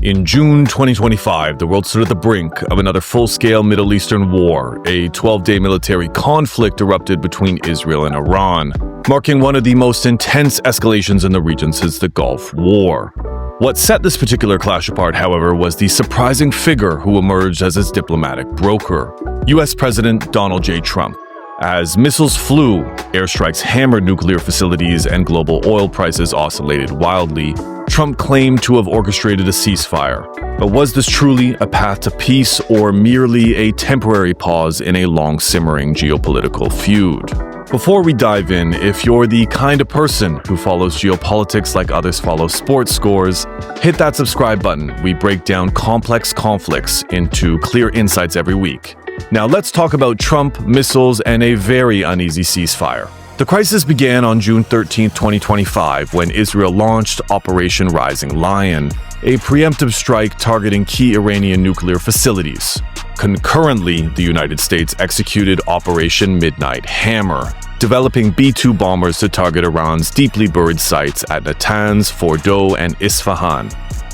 In June 2025, the world stood at the brink of another full-scale Middle Eastern war. A 12-day military conflict erupted between Israel and Iran, marking one of the most intense escalations in the region since the Gulf War. What set this particular clash apart, however, was the surprising figure who emerged as its diplomatic broker, U.S. President Donald J. Trump. As missiles flew, airstrikes hammered nuclear facilities, and global oil prices oscillated wildly, Trump claimed to have orchestrated a ceasefire. But was this truly a path to peace or merely a temporary pause in a long-simmering geopolitical feud? Before we dive in, if you're the kind of person who follows geopolitics like others follow sports scores, hit that subscribe button. We break down complex conflicts into clear insights every week. Now let's talk about Trump, missiles, and a very uneasy ceasefire. The crisis began on June 13, 2025, when Israel launched Operation Rising Lion, a preemptive strike targeting key Iranian nuclear facilities. Concurrently, the United States executed Operation Midnight Hammer, developing B-2 bombers to target Iran's deeply buried sites at Natanz, Fordow, and Isfahan.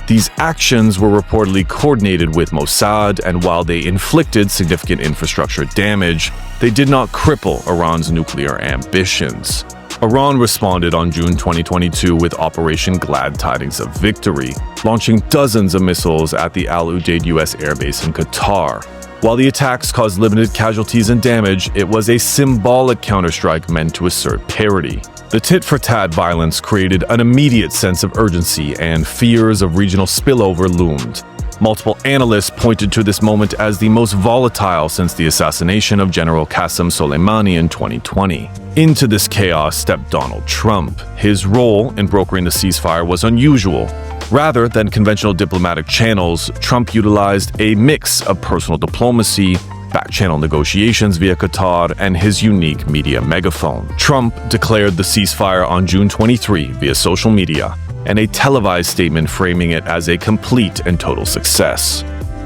These actions were reportedly coordinated with Mossad, and while they inflicted significant infrastructure damage, they did not cripple Iran's nuclear ambitions. Iran responded on June 2022 with Operation Glad Tidings of Victory, launching dozens of missiles at the Al Udeid U.S. airbase in Qatar. While the attacks caused limited casualties and damage, it was a symbolic counterstrike meant to assert parity. The tit-for-tat violence created an immediate sense of urgency, and fears of regional spillover loomed. Multiple analysts pointed to this moment as the most volatile since the assassination of General Qasem Soleimani in 2020. Into this chaos stepped Donald Trump. His role in brokering the ceasefire was unusual. Rather than conventional diplomatic channels, Trump utilized a mix of personal diplomacy, backchannel negotiations via Qatar, and his unique media megaphone. Trump declared the ceasefire on June 23 via social media, and a televised statement framing it as a complete and total success.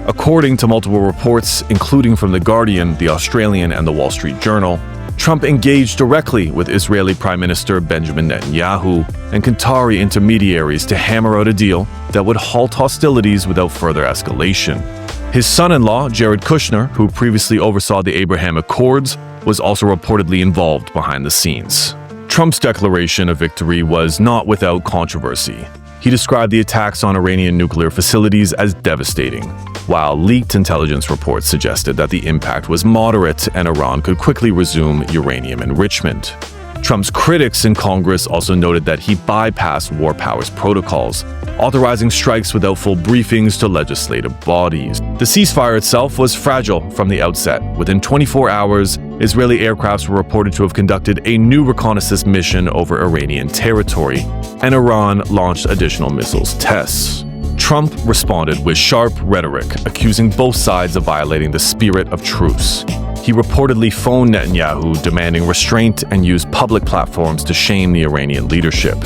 According to multiple reports, including from The Guardian, The Australian, and The Wall Street Journal, Trump engaged directly with Israeli Prime Minister Benjamin Netanyahu and Qatari intermediaries to hammer out a deal that would halt hostilities without further escalation. His son-in-law, Jared Kushner, who previously oversaw the Abraham Accords, was also reportedly involved behind the scenes. Trump's declaration of victory was not without controversy. He described the attacks on Iranian nuclear facilities as devastating, while leaked intelligence reports suggested that the impact was moderate and Iran could quickly resume uranium enrichment. Trump's critics in Congress also noted that he bypassed war powers protocols, authorizing strikes without full briefings to legislative bodies. The ceasefire itself was fragile from the outset. Within 24 hours, Israeli aircrafts were reported to have conducted a new reconnaissance mission over Iranian territory, and Iran launched additional missiles tests. Trump responded with sharp rhetoric, accusing both sides of violating the spirit of truce. He reportedly phoned Netanyahu, demanding restraint, and used public platforms to shame the Iranian leadership.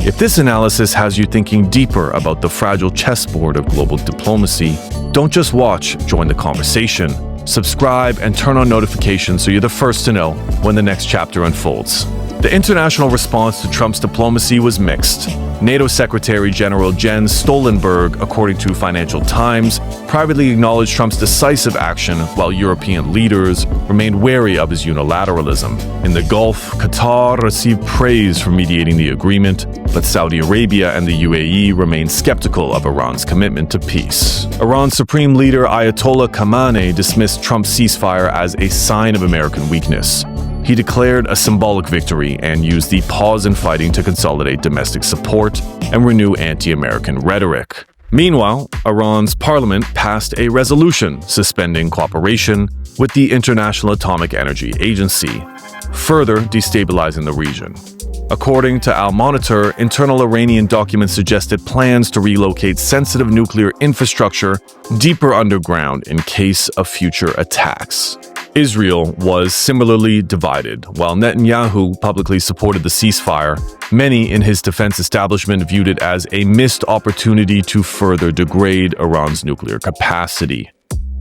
If this analysis has you thinking deeper about the fragile chessboard of global diplomacy, don't just watch, join the conversation. Subscribe and turn on notifications so you're the first to know when the next chapter unfolds. The international response to Trump's diplomacy was mixed. NATO Secretary General Jens Stoltenberg, according to Financial Times, privately acknowledged Trump's decisive action, while European leaders remained wary of his unilateralism. In the Gulf, Qatar received praise for mediating the agreement, but Saudi Arabia and the UAE remained skeptical of Iran's commitment to peace. Iran's supreme leader Ayatollah Khamenei dismissed Trump's ceasefire as a sign of American weakness. He declared a symbolic victory and used the pause in fighting to consolidate domestic support and renew anti-American rhetoric. Meanwhile, Iran's parliament passed a resolution suspending cooperation with the International Atomic Energy Agency, further destabilizing the region. According to Al Monitor, internal Iranian documents suggested plans to relocate sensitive nuclear infrastructure deeper underground in case of future attacks. Israel was similarly divided. While Netanyahu publicly supported the ceasefire, many in his defense establishment viewed it as a missed opportunity to further degrade Iran's nuclear capacity.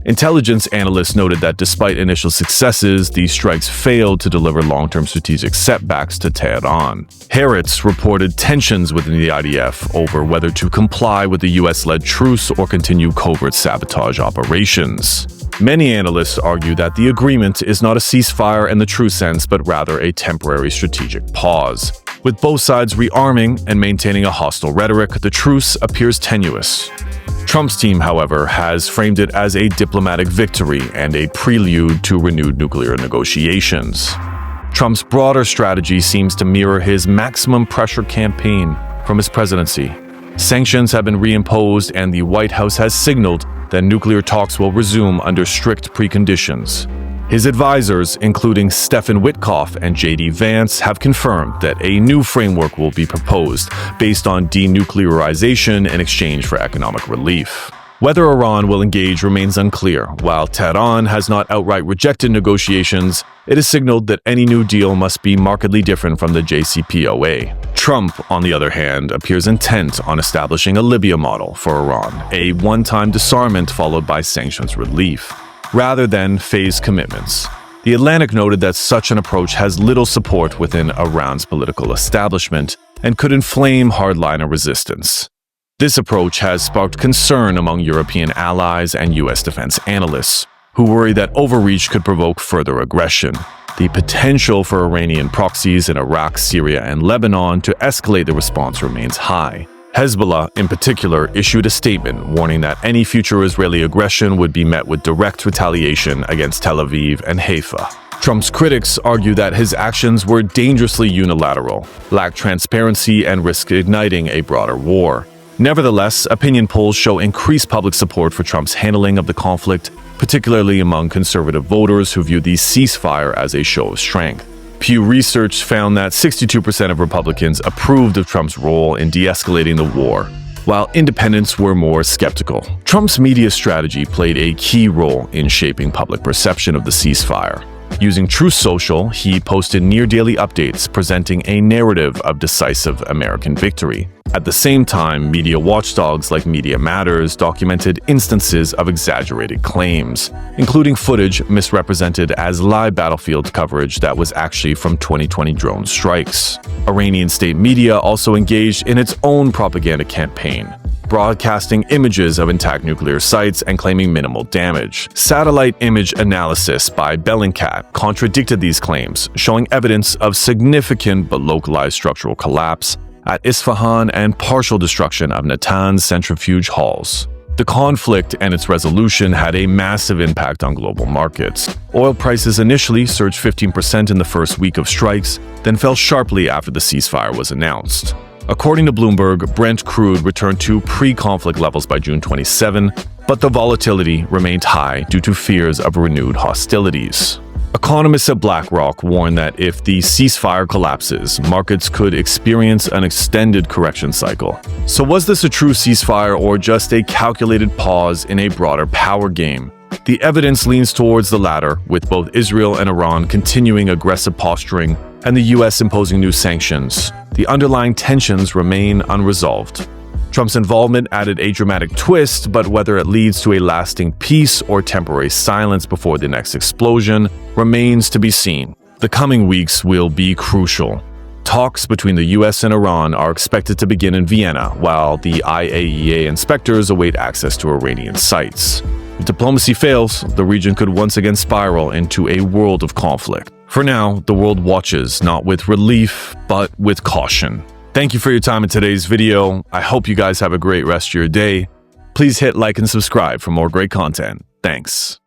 Intelligence analysts noted that despite initial successes, these strikes failed to deliver long-term strategic setbacks to Tehran. Haaretz reported tensions within the IDF over whether to comply with the US-led truce or continue covert sabotage operations. Many analysts argue that the agreement is not a ceasefire in the true sense, but rather a temporary strategic pause. With both sides rearming and maintaining a hostile rhetoric, the truce appears tenuous. Trump's team, however, has framed it as a diplomatic victory and a prelude to renewed nuclear negotiations. Trump's broader strategy seems to mirror his maximum pressure campaign from his presidency. Sanctions have been reimposed, and the White House has signaled that nuclear talks will resume under strict preconditions. His advisors, including Stephen Witkoff and J.D. Vance, have confirmed that a new framework will be proposed based on denuclearization in exchange for economic relief. Whether Iran will engage remains unclear. While Tehran has not outright rejected negotiations, it has signaled that any new deal must be markedly different from the JCPOA. Trump, on the other hand, appears intent on establishing a Libya model for Iran, a one-time disarmament followed by sanctions relief, rather than phased commitments. The Atlantic noted that such an approach has little support within Iran's political establishment and could inflame hardliner resistance. This approach has sparked concern among European allies and U.S. defense analysts, who worry that overreach could provoke further aggression. The potential for Iranian proxies in Iraq, Syria, and Lebanon to escalate the response remains high. Hezbollah, in particular, issued a statement warning that any future Israeli aggression would be met with direct retaliation against Tel Aviv and Haifa. Trump's critics argue that his actions were dangerously unilateral, lacked transparency, and risked igniting a broader war. Nevertheless, opinion polls show increased public support for Trump's handling of the conflict, particularly among conservative voters who view the ceasefire as a show of strength. Pew Research found that 62% of Republicans approved of Trump's role in de-escalating the war, while independents were more skeptical. Trump's media strategy played a key role in shaping public perception of the ceasefire. Using Truce Social, he posted near-daily updates presenting a narrative of decisive American victory. At the same time, media watchdogs like Media Matters documented instances of exaggerated claims, including footage misrepresented as live battlefield coverage that was actually from 2020 drone strikes. Iranian state media also engaged in its own propaganda campaign, broadcasting images of intact nuclear sites and claiming minimal damage. Satellite image analysis by Bellingcat contradicted these claims, showing evidence of significant but localized structural collapse at Isfahan and partial destruction of Natanz centrifuge halls. The conflict and its resolution had a massive impact on global markets. Oil prices initially surged 15% in the first week of strikes, then fell sharply after the ceasefire was announced. According to Bloomberg, Brent crude returned to pre-conflict levels by June 27, but the volatility remained high due to fears of renewed hostilities. Economists at BlackRock warn that if the ceasefire collapses, markets could experience an extended correction cycle. So was this a true ceasefire or just a calculated pause in a broader power game? The evidence leans towards the latter, with both Israel and Iran continuing aggressive posturing and the US imposing new sanctions. The underlying tensions remain unresolved. Trump's involvement added a dramatic twist, but whether it leads to a lasting peace or temporary silence before the next explosion remains to be seen. The coming weeks will be crucial. Talks between the US and Iran are expected to begin in Vienna, while the IAEA inspectors await access to Iranian sites. If diplomacy fails, the region could once again spiral into a world of conflict. For now, the world watches, not with relief, but with caution. Thank you for your time in today's video. I hope you guys have a great rest of your day. Please hit like and subscribe for more great content. Thanks.